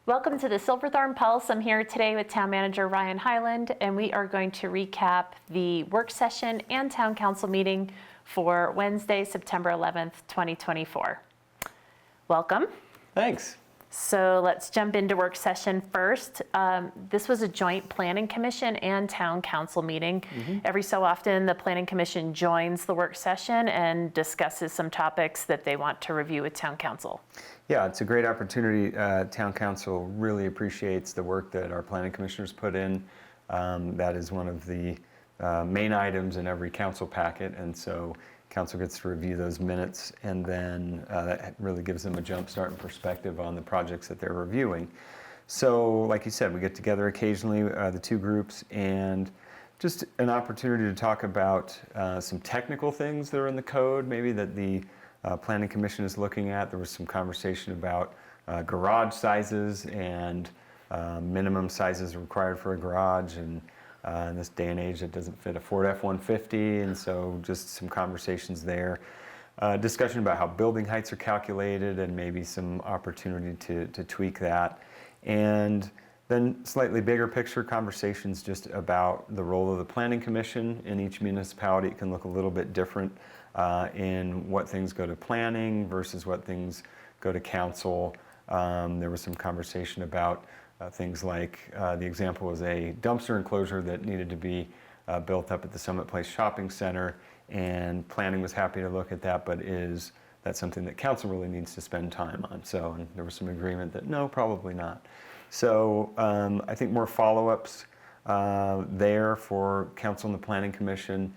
Welcome to the Silverthorne Pulse. I'm here today with Town Manager Ryan Highland, and we are going to recap the work session and Town Council meeting for Wednesday, September 11th, 2024. Welcome. Thanks. So let's jump into work session first. This was a joint Planning Commission and Town Council meeting. Every so often, the Planning Commission joins the work session and discusses some topics that they want to review with Town Council. Yeah, it's a great opportunity. Town Council really appreciates the work that our planning commissioners put in. That is one of the main items in every council packet, and so council gets to review those minutes, and then that really gives them a jump start and perspective on the projects that they're reviewing. So, like you said, we get together occasionally, the two groups, and just an opportunity to talk about some technical things that are in the code, maybe that the Planning Commission is looking at. There was some conversation about garage sizes and minimum sizes required for a garage, and in this day and age it doesn't fit a Ford F-150, and so just some conversations there. Discussion about how building heights are calculated and maybe some opportunity to tweak that. And then slightly bigger picture conversations just about the role of the Planning Commission in each municipality. It can look a little bit different in what things go to planning versus what things go to council. There was some conversation about things like the example was a dumpster enclosure that needed to be built up at the Summit Place Shopping Center, and planning was happy to look at that, but is that something that council really needs to spend time on? So, and there was some agreement that no, probably not. So I think more follow-ups there for council and the Planning Commission,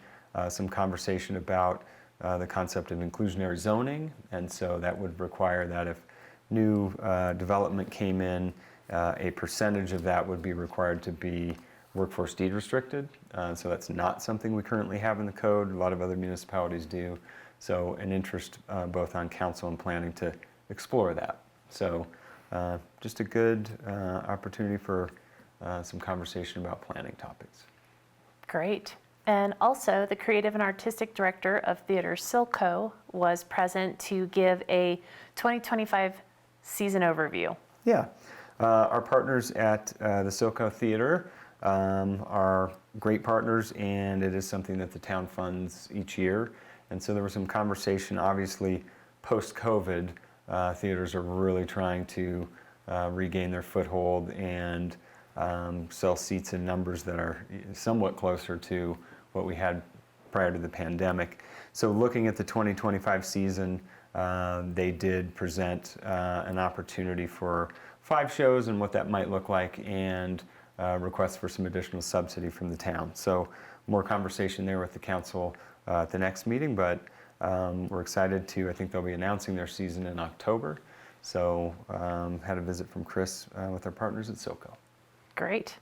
some conversation about the concept of inclusionary zoning, and so that would require that if new development came in, a percentage of that would be required to be workforce deed restricted. So that's not something we currently have in the code. A lot of other municipalities do. So an interest both on council and planning to explore that. So just a good opportunity for some conversation about planning topics. Great. And also, the Creative and Artistic Director of Theater Silco was present to give a 2025 season overview. Yeah. Our partners at the Silco Theater are great partners, and it is something that the town funds each year. And so there was some conversation, obviously, post-COVID, theaters are really trying to regain their foothold and sell seats in numbers that are somewhat closer to what we had prior to the pandemic. So looking at the 2025 season, they did present an opportunity for 5 shows and what that might look like, and requests for some additional subsidy from the town. So more conversation there with the council at the next meeting, but we're excited to, I think they'll be announcing their season in October. So had a visit from Chris with our partners at Silco. Great.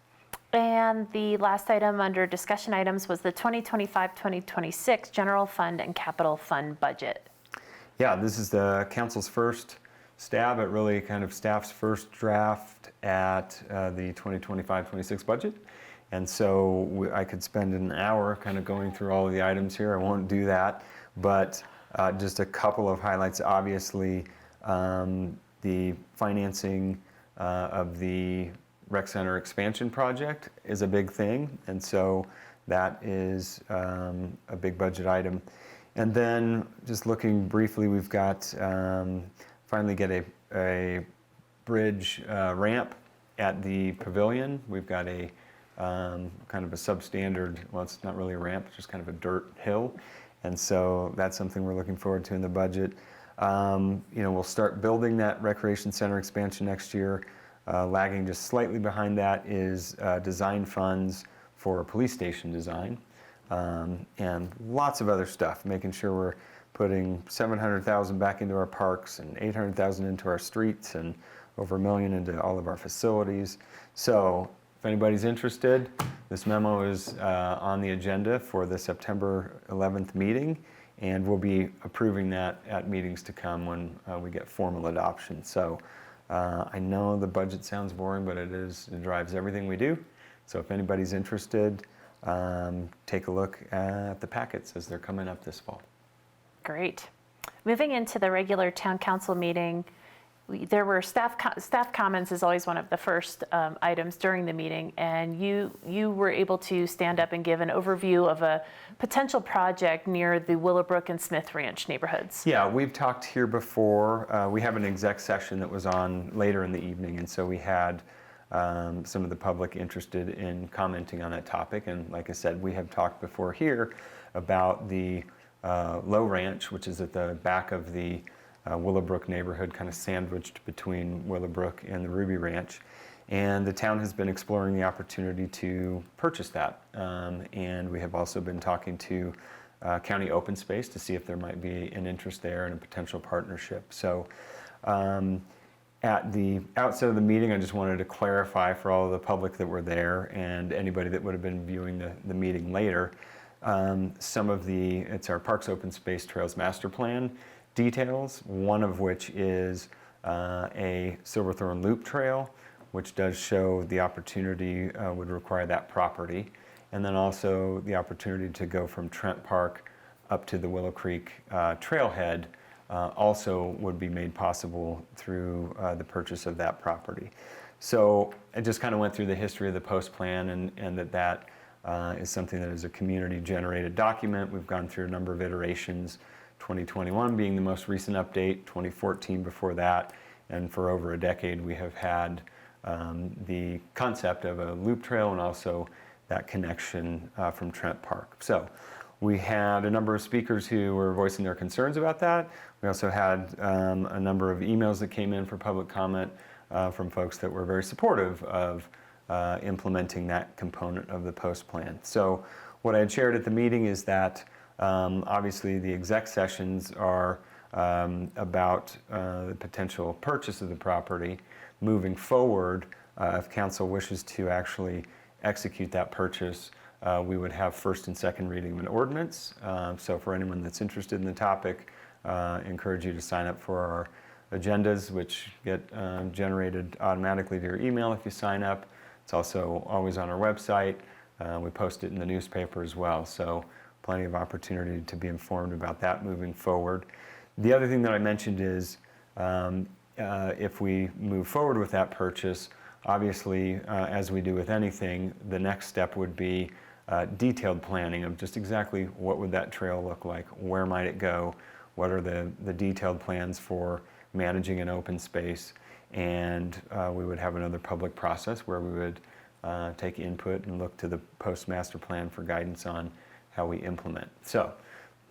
And the last item under discussion items was the 2025-2026 General Fund and Capital Fund budget. Yeah, this is the council's first stab at really kind of staff's first draft at the 2025-26 budget. And so I could spend an hour kind of going through all of the items here. I won't do that, but just a couple of highlights. Obviously, the financing of the Rec Center expansion project is a big thing, and so that is a big budget item. And then just looking briefly, we've got finally get a bridge ramp at the pavilion. We've got a kind of a substandard, well, it's not really a ramp, it's just kind of a dirt hill, and so that's something we're looking forward to in the budget. We'll start building that recreation center expansion next year. Lagging just slightly behind that is design funds for police station design, and lots of other stuff, making sure we're putting $700,000 back into our parks and $800,000 into our streets and over $1 million into all of our facilities. So if anybody's interested, this memo is on the agenda for the September 11th meeting, and we'll be approving that at meetings to come when we get formal adoption. So I know the budget sounds boring, but it drives everything we do. So if anybody's interested, take a look at the packets as they're coming up this fall. Great. Moving into the regular town council meeting, There were staff comments is always one of the first items during the meeting, and you were able to stand up and give an overview of a potential project near the Willowbrook and Smith Ranch neighborhoods. Yeah, we've talked here before. We have an exec session that was on later in the evening, and so we had some of the public interested in commenting on that topic. And like I said, we have talked before here about the Low Ranch, which is at the back of the Willowbrook neighborhood, kind of sandwiched between Willowbrook and the Ruby Ranch. And the town has been exploring the opportunity to purchase that. And we have also been talking to County Open Space to see if there might be an interest there and a potential partnership. So at the outset of the meeting, I just wanted to clarify for all of the public that were there and anybody that would have been viewing the meeting later, it's our Parks Open Space Trails Master Plan details, one of which is a Silverthorne Loop Trail, which does show the opportunity would require that property, and then also the opportunity to go from Trent Park up to the Willow Creek trailhead also would be made possible through the purchase of that property. So I just kind of went through the history of the post plan and that is something that is a community generated document. We've gone through a number of iterations, 2021 being the most recent update, 2014 before that, and for over a decade we have had the concept of a loop trail and also that connection from Trent Park. So we had a number of speakers who were voicing their concerns about that. We also had a number of emails that came in for public comment from folks that were very supportive of implementing that component of the post plan. So what I had shared at the meeting is that obviously the exec sessions are about the potential purchase of the property. Moving forward, if council wishes to actually execute that purchase, we would have first and second reading of an ordinance. So for anyone that's interested in the topic, encourage you to sign up for our agendas, which get generated automatically to your email if you sign up. It's also always on our website. We post it in the newspaper as well. So plenty of opportunity to be informed about that moving forward. The other thing that I mentioned is if we move forward with that purchase, obviously, as we do with anything, the next step would be detailed planning of just exactly what would that trail look like, where might it go, what are the detailed plans for managing an open space, and we would have another public process where we would take input and look to the post-master plan for guidance on how we implement. So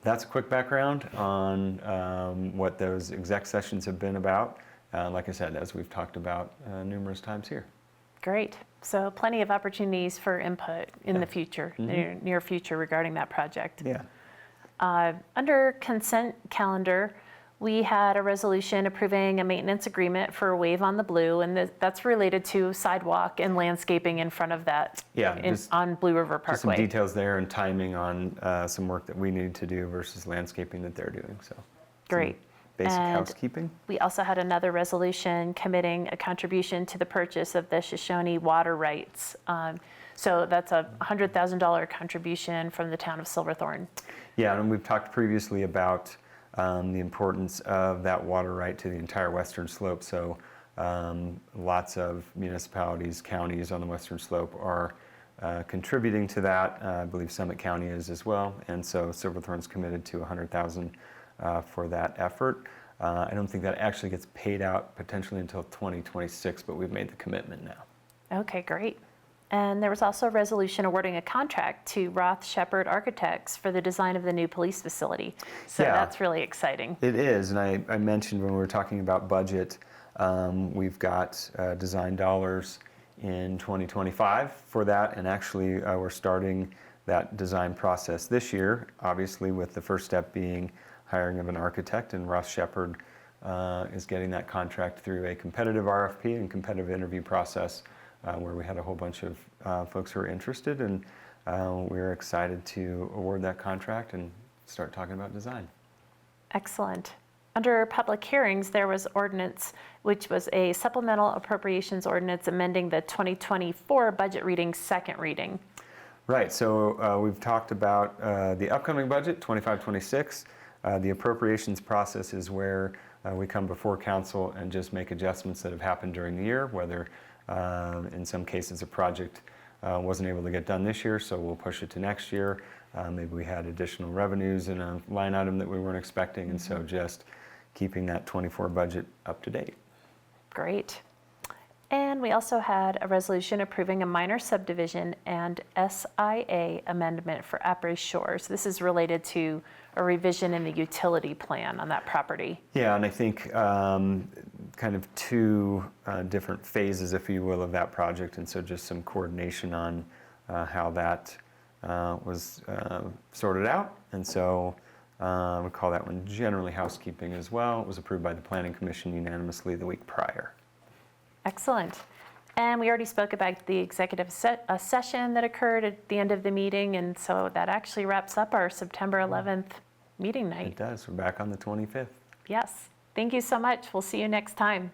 that's a quick background on what those exec sessions have been about. Like I said, as we've talked about numerous times here. Great. So plenty of opportunities for input in the future, near future regarding that project. Yeah. Under consent calendar, we had a resolution approving a maintenance agreement for Wave on the Blue, and that's related to sidewalk and landscaping in front of that on Blue River Parkway. Just some details there and timing on some work that we need to do versus landscaping that they're doing. So great. Basic And housekeeping. we also had another resolution committing a contribution to the purchase of the Shoshone water rights. So that's a $100,000 contribution from the town of Silverthorne. Yeah, and we've talked previously about the importance of that water right to the entire western slope. So lots of municipalities, counties on the western slope are contributing to that. I believe Summit County is as well. And so Silverthorne's committed to $100,000 for that effort. I don't think that actually gets paid out potentially until 2026, but we've made the commitment now. Okay, great. And there was also a resolution awarding a contract to Roth Shepherd Architects for the design of the new police facility. So that's really exciting. It is, and I mentioned when we were talking about budget, we've got design dollars in 2025 for that, and actually we're starting that design process this year, obviously with the first step being hiring of an architect, and Roth Shepherd is getting that contract through a competitive RFP and competitive interview process where we had a whole bunch of folks who are interested, and we're excited to award that contract and start talking about design. Excellent. Under public hearings, there was ordinance, which was a supplemental appropriations ordinance amending the 2024 budget reading, second reading. Right, so we've talked about the upcoming budget, 25-26. The appropriations process is where we come before council and just make adjustments that have happened during the year, whether in some cases a project wasn't able to get done this year, so we'll push it to next year. Maybe we had additional revenues in a line item that we weren't expecting, and so just keeping that 24 budget up to date. Great. And we also had a resolution approving a minor subdivision and SIA amendment for Apres Shores. This is related to a revision in the utility plan on that property. Yeah, and I think kind of two different phases, if you will, of that project, and so just some coordination on how that was sorted out. And so we call that one generally housekeeping as well. It was approved by the Planning Commission unanimously the week prior. Excellent. And we already spoke about the executive session that occurred at the end of the meeting, and so that actually wraps up our September 11th meeting night. It does. We're back on the 25th. Yes. Thank you so much. We'll see you next time.